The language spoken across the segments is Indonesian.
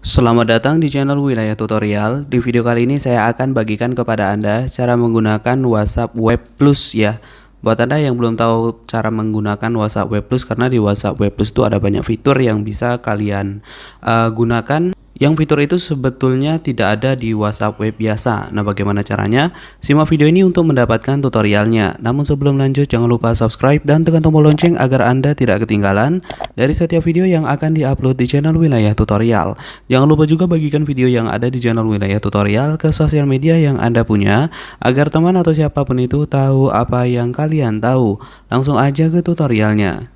Selamat datang di channel Wilayah Tutorial. Di video kali ini saya akan bagikan kepada Anda cara menggunakan WhatsApp Web Plus ya. Buat Anda yang belum tahu cara menggunakan WhatsApp Web Plus, karena di WhatsApp Web Plus itu ada banyak fitur yang bisa kalian gunakan. Yang fitur itu sebetulnya tidak ada di WhatsApp web biasa. Nah, bagaimana caranya? Simak video ini untuk mendapatkan tutorialnya. Namun sebelum lanjut, jangan lupa subscribe dan tekan tombol lonceng agar Anda tidak ketinggalan dari setiap video yang akan diupload di channel Wilayah Tutorial. Jangan lupa juga bagikan video yang ada di channel Wilayah Tutorial ke sosial media yang Anda punya, agar teman atau siapapun itu tahu apa yang kalian tahu. Langsung aja ke tutorialnya.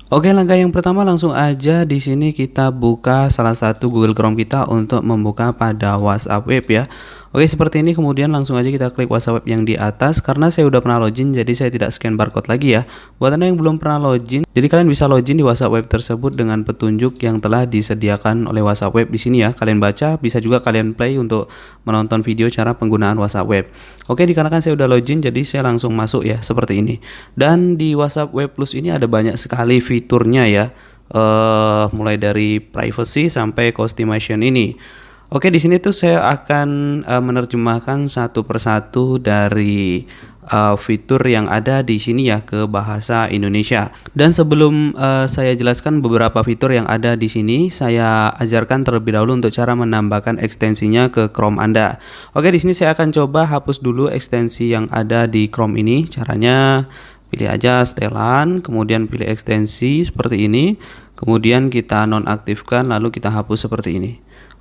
Oke, langkah yang pertama langsung aja di sini kita buka salah satu Google Chrome kita untuk membuka pada WhatsApp web ya. Oke, seperti ini, kemudian langsung aja kita klik WhatsApp web yang di atas. Karena saya udah pernah login, jadi saya tidak scan barcode lagi ya. Buat Anda yang belum pernah login, jadi kalian bisa login di WhatsApp web tersebut dengan petunjuk yang telah disediakan oleh WhatsApp web di sini ya. Kalian baca, bisa juga kalian play untuk menonton video cara penggunaan WhatsApp web. Oke, dikarenakan saya udah login, jadi saya langsung masuk ya seperti ini. Dan di WhatsApp Web Plus ini ada banyak sekali fiturnya ya. Mulai dari privacy sampai customization ini. Oke, di sini tuh saya akan menerjemahkan satu persatu dari fitur yang ada di sini ya ke bahasa Indonesia. Dan sebelum saya jelaskan beberapa fitur yang ada di sini, saya ajarkan terlebih dahulu untuk cara menambahkan ekstensinya ke Chrome Anda. Oke, di sini saya akan coba hapus dulu ekstensi yang ada di Chrome ini. Caranya pilih aja setelan, kemudian pilih ekstensi seperti ini, kemudian kita nonaktifkan, lalu kita hapus seperti ini.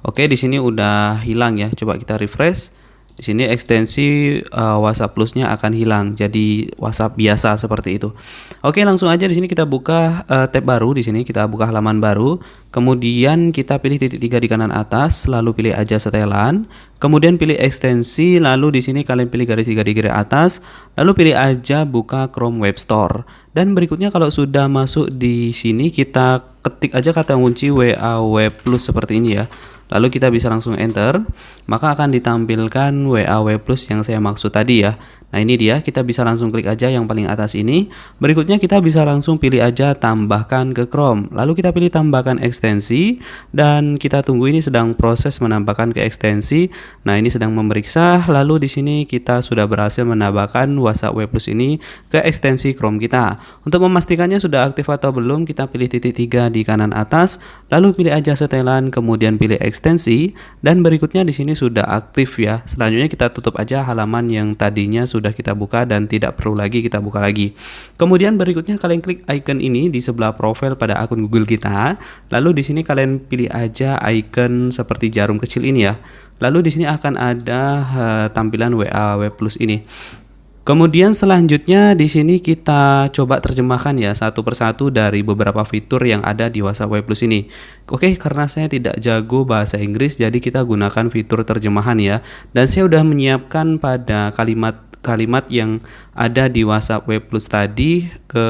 Oke, di sini udah hilang ya. Coba kita refresh. Di sini ekstensi WhatsApp Plusnya akan hilang, jadi WhatsApp biasa seperti itu. Oke, langsung aja di sini kita buka tab baru. Di sini kita buka halaman baru. Kemudian kita pilih titik 3 di kanan atas, lalu pilih aja setelan. Kemudian pilih ekstensi, lalu di sini kalian pilih garis 3 di garis atas, lalu pilih aja buka Chrome Web Store. Dan berikutnya kalau sudah masuk di sini, kita ketik aja kata kunci WA Web Plus seperti ini ya. Lalu kita bisa langsung enter, maka akan ditampilkan WA Web Plus yang saya maksud tadi ya. Nah, ini dia, kita bisa langsung klik aja yang paling atas ini. Berikutnya kita bisa langsung pilih aja tambahkan ke Chrome. Lalu kita pilih tambahkan ekstensi, dan kita tunggu, ini sedang proses menambahkan ke ekstensi. Nah, ini sedang memeriksa. Lalu di sini kita sudah berhasil menambahkan WhatsApp Web Plus ini ke ekstensi Chrome kita. Untuk memastikannya sudah aktif atau belum, kita pilih titik 3 di kanan atas, lalu pilih aja setelan, kemudian pilih ekstensi, dan berikutnya di sini sudah aktif ya. Selanjutnya kita tutup aja halaman yang tadinya sudah kita buka dan tidak perlu lagi kita buka lagi. Kemudian berikutnya kalian klik icon ini di sebelah profil pada akun Google kita. Lalu di sini kalian pilih aja icon seperti jarum kecil ini ya. Lalu di sini akan ada tampilan WA Web Plus ini. Kemudian selanjutnya di sini kita coba terjemahkan ya satu persatu dari beberapa fitur yang ada di WhatsApp Web Plus ini. Oke, karena saya tidak jago bahasa Inggris, jadi kita gunakan fitur terjemahan ya. Dan saya udah menyiapkan pada kalimat yang ada di WhatsApp Web Plus tadi ke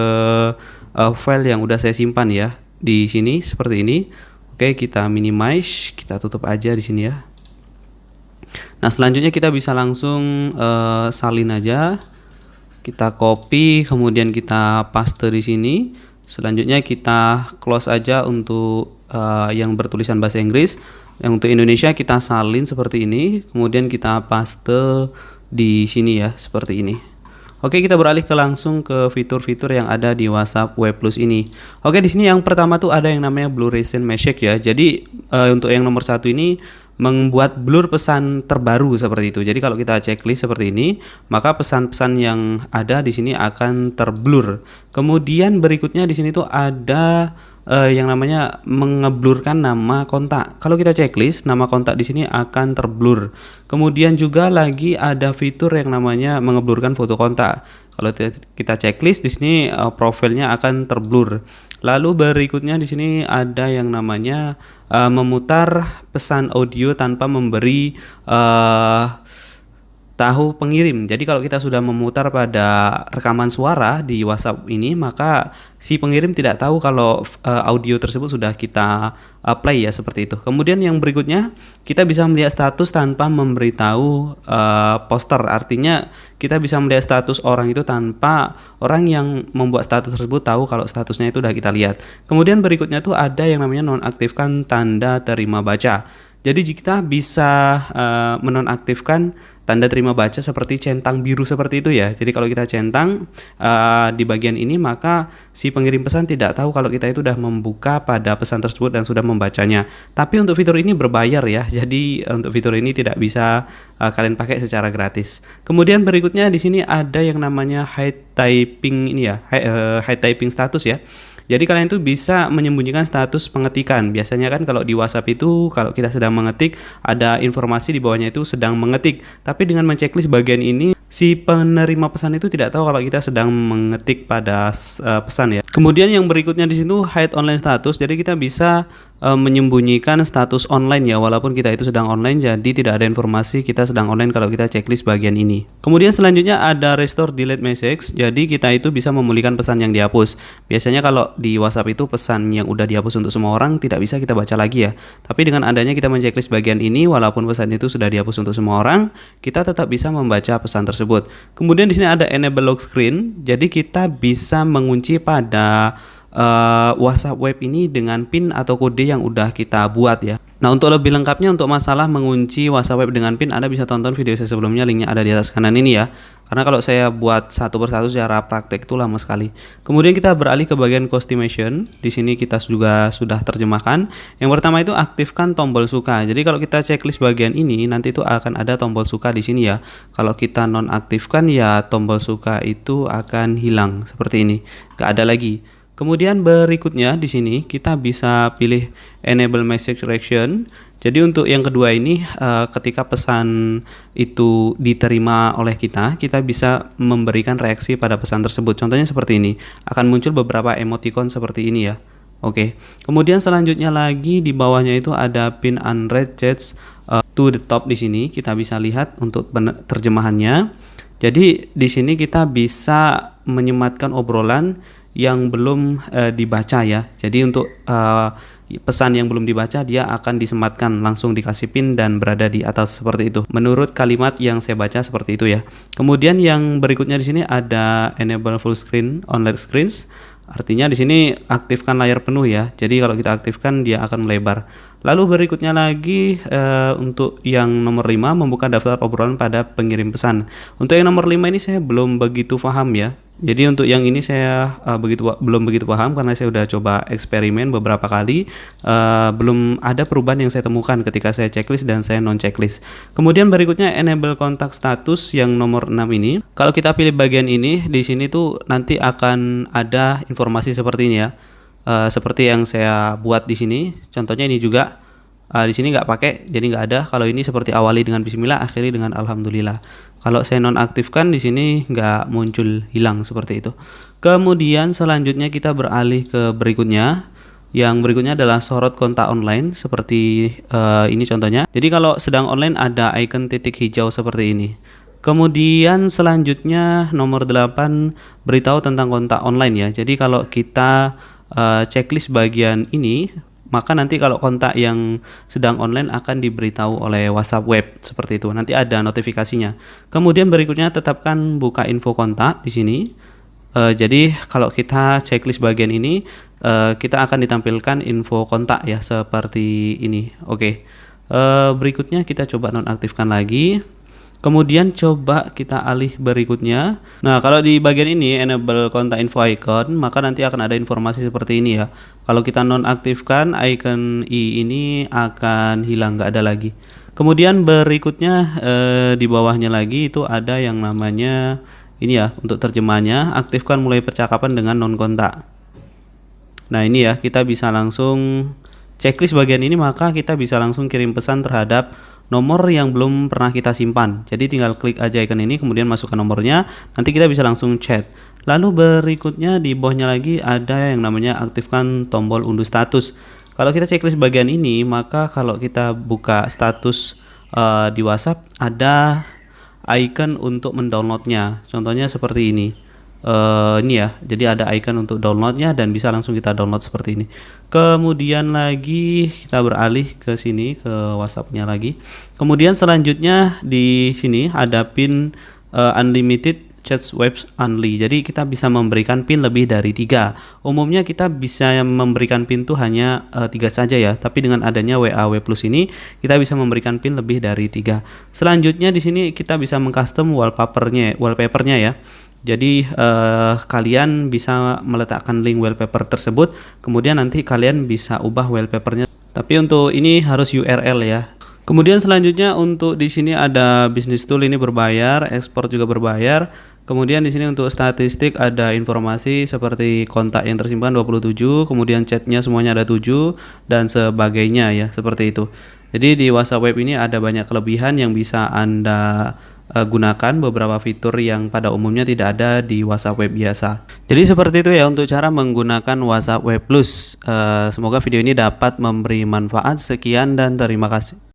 file yang udah saya simpan ya di sini seperti ini. Oke, kita minimize, kita tutup aja di sini ya. Nah, selanjutnya kita bisa langsung salin aja. Kita copy, kemudian kita paste di sini. Selanjutnya kita close aja untuk yang bertulisan bahasa Inggris. Yang untuk Indonesia kita salin seperti ini, kemudian kita paste di sini ya, seperti ini. Oke, kita beralih langsung ke fitur-fitur yang ada di WhatsApp Web Plus ini. Oke, di sini yang pertama tuh ada yang namanya Blur Recent Message ya. Jadi untuk yang nomor satu ini membuat blur pesan terbaru seperti itu. Jadi kalau kita checklist seperti ini, maka pesan-pesan yang ada di sini akan terblur. Kemudian berikutnya di sini tuh ada yang namanya mengeblurkan nama kontak. Kalau kita checklist, nama kontak di sini akan terblur. Kemudian juga lagi ada fitur yang namanya mengeblurkan foto kontak. Kalau kita checklist di sini profilnya akan terblur. Lalu berikutnya di sini ada yang namanya memutar pesan audio tanpa memberi tahu pengirim. Jadi kalau kita sudah memutar pada rekaman suara di WhatsApp ini, maka si pengirim tidak tahu kalau audio tersebut sudah kita play ya, seperti itu. Kemudian yang berikutnya, kita bisa melihat status tanpa memberitahu poster. Artinya kita bisa melihat status orang itu tanpa orang yang membuat status tersebut tahu kalau statusnya itu sudah kita lihat. Kemudian berikutnya tuh ada yang namanya nonaktifkan tanda terima baca. Jadi kita bisa menonaktifkan tanda terima baca seperti centang biru seperti itu ya. Jadi kalau kita centang di bagian ini, maka si pengirim pesan tidak tahu kalau kita itu sudah membuka pada pesan tersebut dan sudah membacanya. Tapi untuk fitur ini berbayar ya. Jadi untuk fitur ini tidak bisa kalian pakai secara gratis. Kemudian berikutnya di sini ada yang namanya hide typing ini ya, hide typing status ya. Jadi kalian tuh bisa menyembunyikan status pengetikan. Biasanya kan kalau di WhatsApp itu kalau kita sedang mengetik, ada informasi di bawahnya itu sedang mengetik. Tapi dengan menceklis bagian ini, si penerima pesan itu tidak tahu kalau kita sedang mengetik pada pesan ya. Kemudian yang berikutnya di situ hide online status. Jadi kita bisa menyembunyikan status online ya, walaupun kita itu sedang online, jadi tidak ada informasi kita sedang online kalau kita checklist bagian ini. Kemudian selanjutnya ada restore delete message. Jadi kita itu bisa memulihkan pesan yang dihapus. Biasanya kalau di WhatsApp itu pesan yang udah dihapus untuk semua orang tidak bisa kita baca lagi ya. Tapi dengan adanya kita menceklis bagian ini, walaupun pesan itu sudah dihapus untuk semua orang, kita tetap bisa membaca pesan tersebut. Kemudian di sini ada enable lock screen. Jadi kita bisa mengunci pada WhatsApp web ini dengan PIN atau kode yang udah kita buat ya. Nah, untuk lebih lengkapnya untuk masalah mengunci WhatsApp web dengan PIN, Anda bisa tonton video saya sebelumnya, linknya ada di atas kanan ini ya. Karena kalau saya buat satu persatu secara praktek itu lama sekali. Kemudian kita beralih ke bagian customization. Di sini kita juga sudah terjemahkan. Yang pertama itu aktifkan tombol suka. Jadi kalau kita checklist bagian ini, nanti itu akan ada tombol suka di sini ya. Kalau kita nonaktifkan ya tombol suka itu akan hilang seperti ini. Gak ada lagi. Kemudian berikutnya di sini kita bisa pilih enable message reaction. Jadi untuk yang kedua ini ketika pesan itu diterima oleh kita bisa memberikan reaksi pada pesan tersebut. Contohnya seperti ini. Akan muncul beberapa emoticon seperti ini ya. Oke. Kemudian selanjutnya lagi di bawahnya itu ada pin unread chats to the top di sini. Kita bisa lihat untuk terjemahannya. Jadi di sini kita bisa menyematkan obrolan yang belum dibaca ya. Jadi untuk pesan yang belum dibaca dia akan disematkan, langsung dikasih pin dan berada di atas seperti itu. Menurut kalimat yang saya baca seperti itu ya. Kemudian yang berikutnya di sini ada enable full screen on large screens. Artinya di sini aktifkan layar penuh ya. Jadi kalau kita aktifkan dia akan melebar. Lalu berikutnya lagi untuk yang nomor 5 membuka daftar obrolan pada pengirim pesan. Untuk yang nomor 5 ini saya belum begitu paham ya. Jadi untuk yang ini saya belum begitu paham karena saya udah coba eksperimen beberapa kali, belum ada perubahan yang saya temukan ketika saya checklist dan saya non checklist. Kemudian berikutnya enable kontak status yang nomor 6 ini. Kalau kita pilih bagian ini, di sini tuh nanti akan ada informasi seperti ini ya. Seperti yang saya buat di sini. Contohnya ini juga di sini nggak pakai, jadi nggak ada. Kalau ini seperti awali dengan Bismillah, akhiri dengan Alhamdulillah. Kalau saya nonaktifkan di sini nggak muncul, hilang seperti itu. Kemudian selanjutnya kita beralih ke berikutnya. Yang berikutnya adalah sorot kontak online seperti ini contohnya. Jadi kalau sedang online ada icon titik hijau seperti ini. Kemudian selanjutnya nomor 8 beritahu tentang kontak online ya. Jadi kalau kita checklist bagian ini, maka nanti kalau kontak yang sedang online akan diberitahu oleh WhatsApp web seperti itu. Nanti ada notifikasinya. Kemudian berikutnya tetapkan buka info kontak di sini. Jadi kalau kita checklist bagian ini, kita akan ditampilkan info kontak ya seperti ini. Oke. Berikutnya kita coba nonaktifkan lagi. Kemudian coba kita alih berikutnya. Nah, kalau di bagian ini enable kontak info icon, maka nanti akan ada informasi seperti ini ya. Kalau kita nonaktifkan, icon i ini akan hilang, nggak ada lagi. Kemudian berikutnya di bawahnya lagi itu ada yang namanya ini ya, untuk terjemahnya aktifkan mulai percakapan dengan non kontak. Nah, ini ya, kita bisa langsung checklist bagian ini, maka kita bisa langsung kirim pesan terhadap nomor yang belum pernah kita simpan. Jadi tinggal klik aja icon ini, kemudian masukkan nomornya, nanti kita bisa langsung chat. Lalu berikutnya di bawahnya lagi ada yang namanya aktifkan tombol unduh status. Kalau kita checklist bagian ini, maka kalau kita buka status di WhatsApp icon untuk mendownloadnya. Contohnya seperti ini. Ini ya, jadi ada icon untuk downloadnya dan bisa langsung kita download seperti ini. Kemudian lagi kita beralih ke sini ke WhatsApp-nya lagi. Kemudian selanjutnya di sini ada pin unlimited chat webs only. Jadi kita bisa memberikan pin lebih dari 3. Umumnya kita bisa memberikan pin tuh hanya 3 saja ya, tapi dengan adanya WA-W Plus ini kita bisa memberikan pin lebih dari 3. Selanjutnya di sini kita bisa mengcustom wallpapernya ya. Jadi kalian bisa meletakkan link wallpaper tersebut, kemudian nanti kalian bisa ubah wallpapernya. Tapi untuk ini harus URL ya. Kemudian selanjutnya untuk di sini ada business tool, ini berbayar, ekspor juga berbayar. Kemudian di sini untuk statistik ada informasi seperti kontak yang tersimpan 27, kemudian chatnya semuanya ada 7 dan sebagainya ya, seperti itu. Jadi di WhatsApp Web ini ada banyak kelebihan yang bisa Anda gunakan, beberapa fitur yang pada umumnya tidak ada di WhatsApp Web biasa. Jadi seperti itu ya untuk cara menggunakan WhatsApp Web Plus. Semoga video ini dapat memberi manfaat. Sekian dan terima kasih.